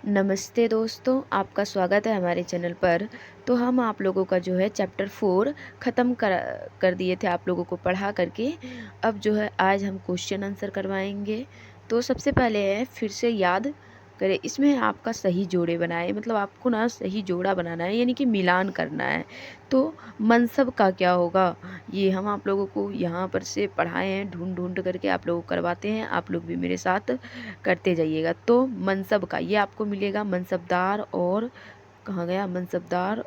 नमस्ते दोस्तों, आपका स्वागत है हमारे चैनल पर। तो हम आप लोगों का जो है चैप्टर 4 ख़त्म कर दिए थे आप लोगों को पढ़ा करके। अब जो है आज हम क्वेश्चन आंसर करवाएंगे। तो सबसे पहले है फिर से याद करें, इसमें आपका सही जोड़े बनाए, मतलब आपको ना सही जोड़ा बनाना है, यानी कि मिलान करना है। तो मनसब का क्या होगा, ये हम आप लोगों को यहाँ पर से पढ़ाए हैं, ढूंढ ढूंढ करके आप लोगों को करवाते हैं। आप लोग भी मेरे साथ करते जाइएगा। तो मनसब का ये आपको मिलेगा, मनसबदार और कहाँ गया मनसबदार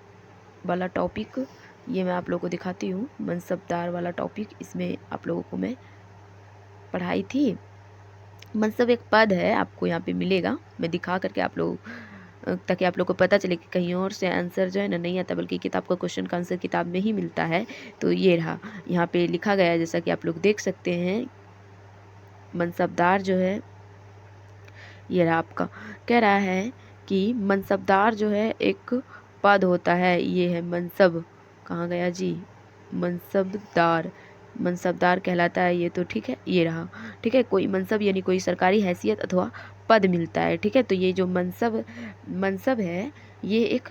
वाला टॉपिक, ये मैं आप लोगों को दिखाती हूँ। मनसबदार वाला टॉपिक इसमें आप लोगों को मैं पढ़ाई थी। मनसब एक पद है, आपको यहाँ पे मिलेगा, मैं दिखा करके आप लोग ताकि आप लोग को पता चले कि कहीं और से आंसर जो है ना नहीं आता, बल्कि किताब का क्वेश्चन का आंसर किताब में ही मिलता है। तो ये रहा, यहाँ पे लिखा गया है, जैसा कि आप लोग देख सकते हैं। मनसबदार जो है ये रहा आपका, कह रहा है कि मनसबदार जो है एक पद होता है। ये है मनसब, कहाँ गया जी, मनसबदार, मनसबदार कहलाता है ये। तो ठीक है, ये रहा। ठीक है, कोई मनसब यानी कोई सरकारी हैसियत अथवा पद मिलता है। ठीक है, तो ये जो मनसब मनसब है ये एक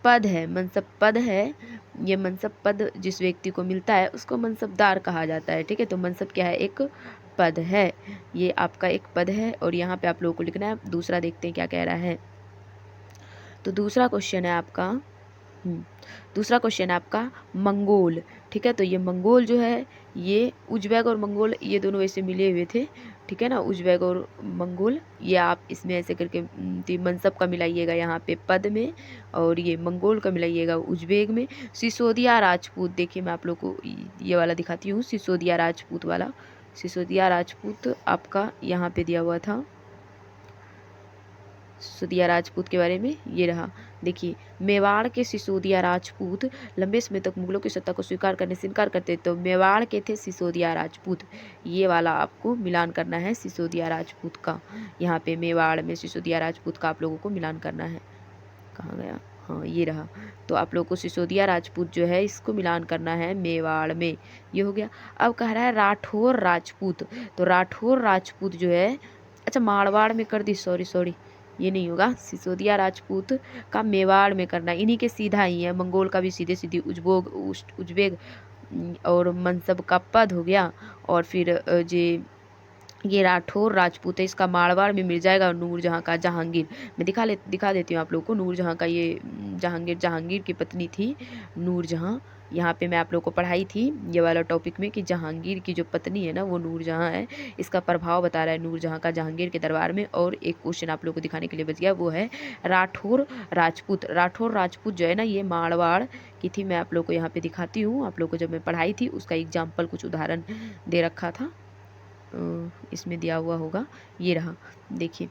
पद है, मनसब पद है। ये मनसब पद जिस व्यक्ति को मिलता है उसको मनसबदार कहा जाता है। ठीक है, तो मनसब क्या है, एक पद है। ये आपका एक पद है और यहाँ पे आप लोगों को लिखना है। दूसरा देखते हैं क्या कह रहा है। तो दूसरा क्वेश्चन है आपका, दूसरा क्वेश्चन है आपका मंगोल। ठीक है, तो ये मंगोल जो है, ये उज्बेक और मंगोल ये दोनों ऐसे मिले हुए थे। ठीक है ना, उज्बेक और मंगोल, ये आप इसमें ऐसे करके मनसब का मिलाइएगा यहाँ पे पद में, और ये मंगोल का मिलाइएगा उज्बेक में। सिसोदिया राजपूत, देखिए मैं आप लोग को ये वाला दिखाती हूँ, सिसोदिया राजपूत वाला। सिसोदिया राजपूत आपका यहाँ पे दिया हुआ था, सिसोदिया राजपूत के बारे में ये रहा। देखिए, मेवाड़ के सिसोदिया राजपूत लंबे समय तक मुगलों की सत्ता को स्वीकार करने से इनकार करते, तो मेवाड़ के थे सिसोदिया राजपूत। ये वाला आपको मिलान करना है सिसोदिया राजपूत का। यहाँ पे मेवाड़ में सिसोदिया राजपूत का आप लोगों को मिलान करना है। कहाँ गया, हाँ ये रहा। तो आप लोगों को सिसोदिया राजपूत जो है इसको मिलान करना है मेवाड़ में। ये हो गया। अब कह रहा है राठौर राजपूत। तो राठौर राजपूत जो है, अच्छा मारवाड़ में कर दी, सॉरी सॉरी, ये नहीं होगा। सिसोदिया राजपूत का मेवाड़ में करना, इन्हीं के सीधा ही है। मंगोल का भी सीधे सीधी उज्बेक और मनसब का पद हो गया। और फिर ये राठौर राजपूत है, इसका मारवाड़ में मिल जाएगा। नूरजहाँ का जहांगीर, मैं दिखा देती हूँ आप लोगों को। नूरजहाँ का ये जहांगीर की पत्नी थी नूरजहाँ। यहाँ पे मैं आप लोगों को पढ़ाई थी ये वाला टॉपिक में कि जहांगीर की जो पत्नी है ना वो नूरजहाँ है। इसका प्रभाव बता रहा है नूरजहाँ का जहांगीर के दरबार में। और एक क्वेश्चन आप लोगों को दिखाने के लिए बच गया, वो है राठौर राजपूत। राठौर राजपूत जो है ना ये मारवाड़ की थी। मैं आप लोग को यहाँ पे दिखाती हूँ, आप लोग को जब मैं पढ़ाई थी उसका एग्जाम्पल कुछ उदाहरण दे रखा था, इसमें दिया हुआ होगा। ये रहा, देखिए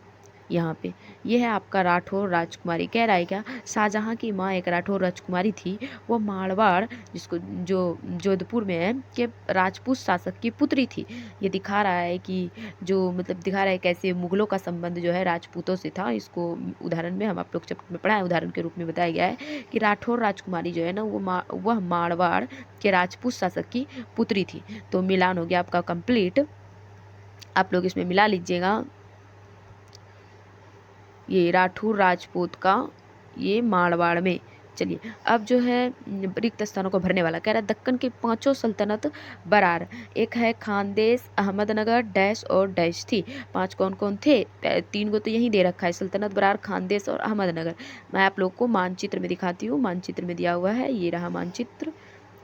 यहाँ पे ये है आपका राठौर राजकुमारी। कह रहा है क्या, शाहजहाँ की माँ एक राठौर राजकुमारी थी। वो मारवाड़ जिसको जो जोधपुर में है के राजपूत शासक की पुत्री थी। ये दिखा रहा है कि जो मतलब दिखा रहा है कैसे मुगलों का संबंध जो है राजपूतों से था। इसको उदाहरण में हम आप लोग चैप्टर में पढ़ा है, उदाहरण के रूप में बताया गया है कि राठौर राजकुमारी जो है ना वह मारवाड़ के राजपूत शासक की पुत्री थी। तो मिलान हो गया आपका कंप्लीट। आप लोग इसमें मिला लीजिएगा, ये राठौर राजपूत का ये मारवाड़ में। चलिए, अब जो है रिक्त स्थानों को भरने वाला कह रहा है दक्कन की पांचों सल्तनत बरार, एक है खानदेश, अहमदनगर, डैश और डैश थी। पांच कौन कौन थे, तीन को तो यही दे रखा है, सल्तनत बरार, खानदेश और अहमदनगर। मैं आप लोग को मानचित्र में दिखाती हूँ, मानचित्र में दिया हुआ है, ये रहा मानचित्र।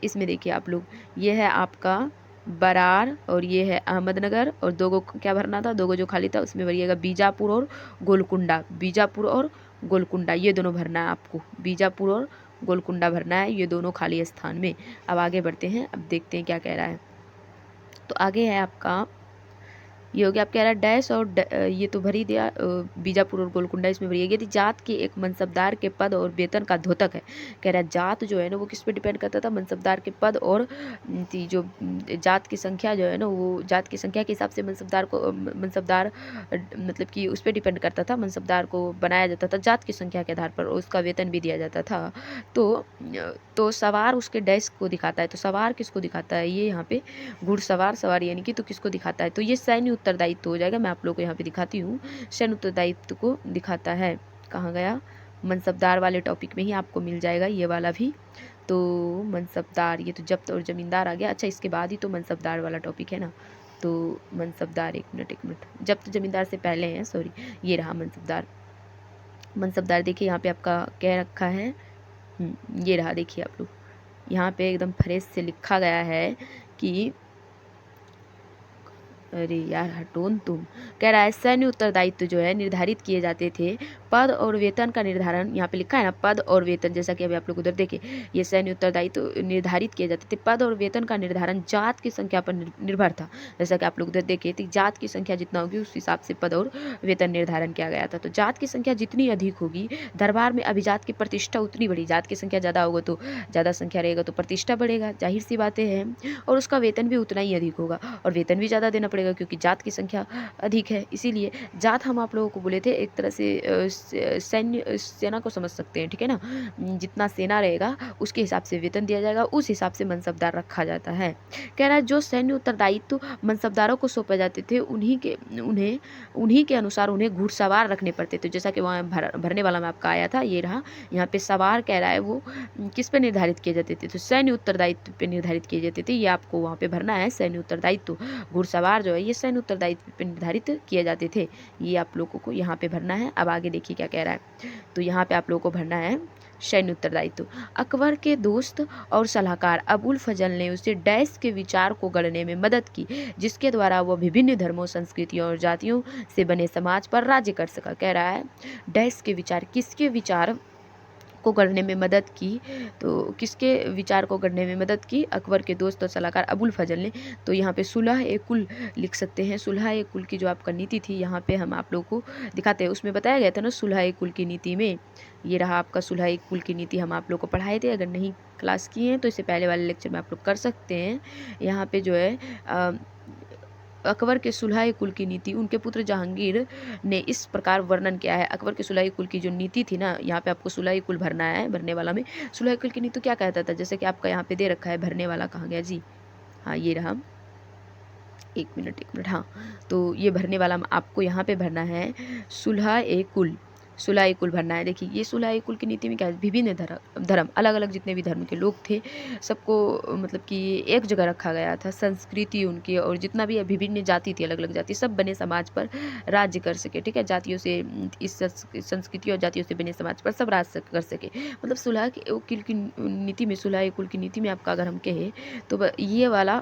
इसमें देखिए आप लोग, ये है आपका बरार और ये है अहमदनगर, और दो गो क्या भरना था, दो गो जो खाली था उसमें भरिएगा बीजापुर और गोलकुंडा। बीजापुर और गोलकुंडा ये दोनों भरना है आपको, बीजापुर और गोलकुंडा भरना है, ये दोनों खाली स्थान में। अब आगे बढ़ते हैं, अब देखते हैं क्या कह रहा है। तो आगे है आपका, ये हो गया, आप कह रहा है डैश और ये तो भर ही दिया, बीजापुर और गोलकुंडा इसमें भरिए। यदि जात की एक मनसबदार के पद और वेतन का द्योतक है, कह रहा है जात जो है ना वो किस पे डिपेंड करता था, मनसबदार के पद और जो जात की संख्या जो है ना वो जात की संख्या के हिसाब से मनसबदार को मनसबदार मतलब कि उस पर डिपेंड करता था। मनसबदार को बनाया जाता था जात की संख्या के आधार पर और उसका वेतन भी दिया जाता था। तो सवार उसके डैश को दिखाता है। तो सवार किसको दिखाता है, ये यहाँ पे घुड़सवार सवार यानी कि तो किसको दिखाता है, तो ये सैन्य उत्तरदायित्व हो जाएगा। मैं आप लोग को यहाँ पे दिखाती हूँ, सैन्य उत्तरदायित्व को दिखाता है। कहाँ गया, मनसबदार वाले टॉपिक में ही आपको मिल जाएगा ये वाला भी। तो मनसबदार, ये तो जब्त और ज़मींदार आ गया। अच्छा, इसके बाद ही तो मनसबदार वाला टॉपिक है ना। तो मनसबदार, एक मिनट, जब्त ज़मींदार से पहले है, सॉरी, ये रहा मनसबदार। मनसबदार देखिए यहाँ पे आपका क्या रखा है, ये रहा, देखिए आप लोग यहाँ पे एकदम फ्रेश से लिखा गया है कि, अरे यार हटोन तुम, कह रहा है सैन्य उत्तरदायित्व जो है निर्धारित किए जाते थे। पद और वेतन का निर्धारण, यहाँ पे लिखा है ना पद और वेतन, जैसा कि अभी आप लोग उधर देखिए, ये सैन्य उत्तरदायित्व निर्धारित किए जाते थे। पद और वेतन का निर्धारण जात की संख्या पर निर्भर था। जैसा कि आप लोग उधर देखिए, तो जात की संख्या जितना होगी उस हिसाब से पद और वेतन निर्धारण किया गया था। तो जात की संख्या जितनी अधिक होगी, दरबार में अभिजात की प्रतिष्ठा उतनी बड़ी। जात की संख्या ज़्यादा होगा तो ज़्यादा संख्या रहेगा तो प्रतिष्ठा बढ़ेगा, जाहिर सी बातें हैं। और उसका वेतन भी उतना ही अधिक होगा, और वेतन भी ज़्यादा देना पड़ेगा क्योंकि जात की संख्या अधिक है। इसीलिए जात हम आप लोगों को बोले थे, एक तरह से सैन्य सेना को समझ सकते हैं, ठीक है ना। जितना सेना रहेगा उसके हिसाब से वेतन दिया जाएगा, उस हिसाब से मनसबदार रखा जाता है। कह रहा है जो सैन्य उत्तरदायित्व मनसबदारों को सौंपे जाते थे उन्हीं के अनुसार उन्हें घुड़सवार रखने पड़ते थे। जैसा कि वहाँ भरने वाला में आपका आया था, ये रहा। यहाँ पे सवार कह रहा है वो किस पे निर्धारित किए जाते थे, तो सैन्य उत्तरदायित्व पे निर्धारित किए जाते थे। ये आपको वहाँ पे भरना है, सैन्य उत्तरदायित्व। घुड़सवार जो है ये सैन्य उत्तरदायित्व पे निर्धारित किए जाते थे। ये आप लोगों को यहाँ पे भरना है। अब आगे देखिए क्या कह रहा है, तो यहाँ पे आप लोगों को भरना है सैन्य उत्तरदायित्व। अकबर के दोस्त और सलाहकार अबुल फजल ने उसे डैश के विचार को गढ़ने में मदद की, जिसके द्वारा वह विभिन्न धर्मों, संस्कृतियों और जातियों से बने समाज पर राज्य कर सका। कह रहा है डैश के विचार, किसके विचार को गढ़ने में मदद की, तो किसके विचार को गढ़ने में मदद की, अकबर के दोस्त और सलाहकार अबुल फजल ने। तो यहाँ पे सुलह ए कुल लिख सकते हैं। सुलह ए कुल की जो आपका नीति थी यहाँ पे हम आप लोगों को दिखाते हैं, उसमें बताया गया था ना सुलह ए कुल की नीति में। ये रहा आपका सुलह ए कुल की नीति, हम आप लोग को पढ़ाए थे। अगर नहीं क्लास किए हैं तो इससे पहले वाले लेक्चर में आप लोग कर सकते हैं। यहाँ पे जो है अकबर के सुलह कुल की नीति, उनके पुत्र जहांगीर ने इस प्रकार वर्णन किया है। अकबर के सुलह कुल की जो नीति थी ना, यहाँ पे आपको सुलह कुल भरना है, भरने वाला में सुलह कुल की नीति क्या कहता था, जैसे कि आपका यहाँ पे दे रखा है, भरने वाला कहाँ गया जी, हाँ ये रहा, एक मिनट, हाँ। तो ये भरने वाला आपको यहाँ पे भरना है सुलह कुल, सुलह कुल भरना है। देखिए ये सुलह कुल की नीति में क्या है, विभिन्न धर्म, अलग अलग जितने भी धर्म के लोग थे सबको मतलब कि एक जगह रखा गया था। संस्कृति उनकी और जितना भी विभिन्न जाति थी, अलग अलग जाति, सब बने समाज पर राज्य कर सके, ठीक है। जातियों से, इस संस्कृति और जातियों से बने समाज पर सब राज्य कर सके। मतलब सुलह कुल की नीति में, सुलह कुल की नीति में आपका अगर हम कहें तो ये वाला,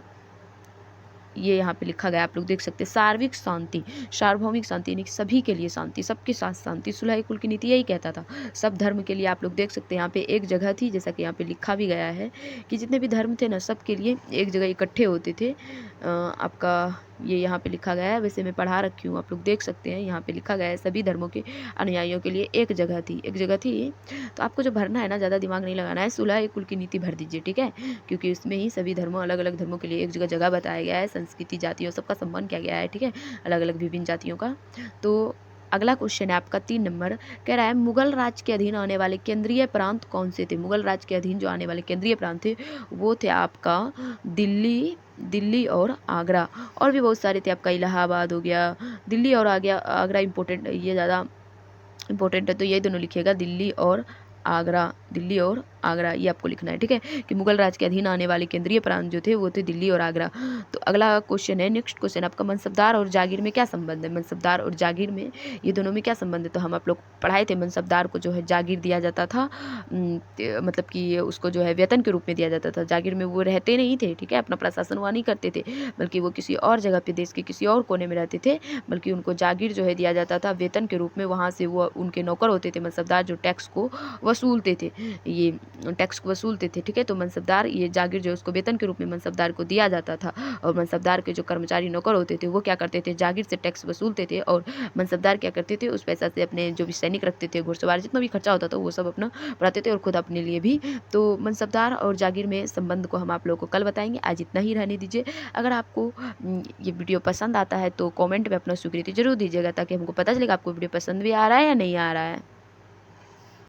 ये यहाँ पे लिखा गया, आप लोग देख सकते हैं, सार्वत्रिक शांति, सार्वभौमिक शांति, यानी कि सभी के लिए शांति, सबके साथ शांति। सुलह कुल की नीति यही कहता था, सब धर्म के लिए। आप लोग देख सकते हैं यहाँ पे एक जगह थी, जैसा कि यहाँ पे लिखा भी गया है कि जितने भी धर्म थे ना, सब के लिए एक जगह इकट्ठे होते थे। आपका ये यहाँ पे लिखा गया है, वैसे मैं पढ़ा रखी हूँ, आप लोग देख सकते हैं, यहाँ पे लिखा गया है सभी धर्मों के अनुयायियों के लिए एक जगह थी, एक जगह थी। तो आपको जो भरना है ना, ज़्यादा दिमाग नहीं लगाना है, सुलह कुल की नीति भर दीजिए, ठीक है, क्योंकि उसमें ही सभी धर्मों, अलग अलग धर्मों के लिए एक जगह बताया गया है, संस्कृति, जातियों सबका सम्मान किया गया है, ठीक है, अलग अलग विभिन्न जातियों का। तो अगला क्वेश्चन है आपका 3 नंबर, कह रहा है मुगल राज के अधीन आने वाले केंद्रीय प्रांत कौन से थे। मुगल राज के अधीन जो आने वाले केंद्रीय प्रांत थे वो थे आपका दिल्ली और आगरा, और भी बहुत सारे थे, आपका इलाहाबाद हो गया, दिल्ली और आगरा इंपॉर्टेंट, ये ज़्यादा इंपॉर्टेंट है, तो ये दोनों लिखिएगा, दिल्ली और आगरा, दिल्ली और आगरा, ये आपको लिखना है, ठीक है, कि मुगल राज के अधीन आने वाले केंद्रीय प्रांत जो थे वो थे दिल्ली और आगरा। तो अगला क्वेश्चन है, नेक्स्ट क्वेश्चन आपका, मनसबदार और जागीर में क्या संबंध है। मनसबदार और जागीर में, ये दोनों में क्या संबंध है, तो हम आप लोग पढ़ाए थे, मनसबदार को जो है जागीर दिया जाता था, मतलब कि उसको जो है वेतन के रूप में दिया जाता था। जागीर में वो रहते नहीं थे, ठीक है, अपना प्रशासन वहाँ नहीं करते थे, बल्कि वो किसी और जगह पे, देश के किसी और कोने में रहते थे, बल्कि उनको जागीर जो है दिया जाता था वेतन के रूप में। वहाँ से वो उनके नौकर होते थे मनसबदार, जो टैक्स को वसूलते थे, ये टैक्स को वसूलते थे, ठीक है। तो मनसबदार, ये जागीर जो है उसको वेतन के रूप में मनसबदार को दिया जाता था, और मनसबदार के जो कर्मचारी नौकर होते थे वो क्या करते थे, जागीर से टैक्स वसूलते थे, और मनसबदार क्या करते थे, उस पैसा से अपने जो भी सैनिक रखते थे, घुड़सवार, जितना भी खर्चा होता था वो सब अपना बढ़ाते थे, और खुद अपने लिए भी। तो मनसबदार और जागीर में संबंध को हम आप लोगों को कल बताएंगे, आज इतना ही रहने दीजिए। अगर आपको ये वीडियो पसंद आता है तो कॉमेंट में अपना स्वीकृति जरूर दीजिएगा, ताकि हमको पता चलेगा आपको वीडियो पसंद भी आ रहा है या नहीं आ रहा है।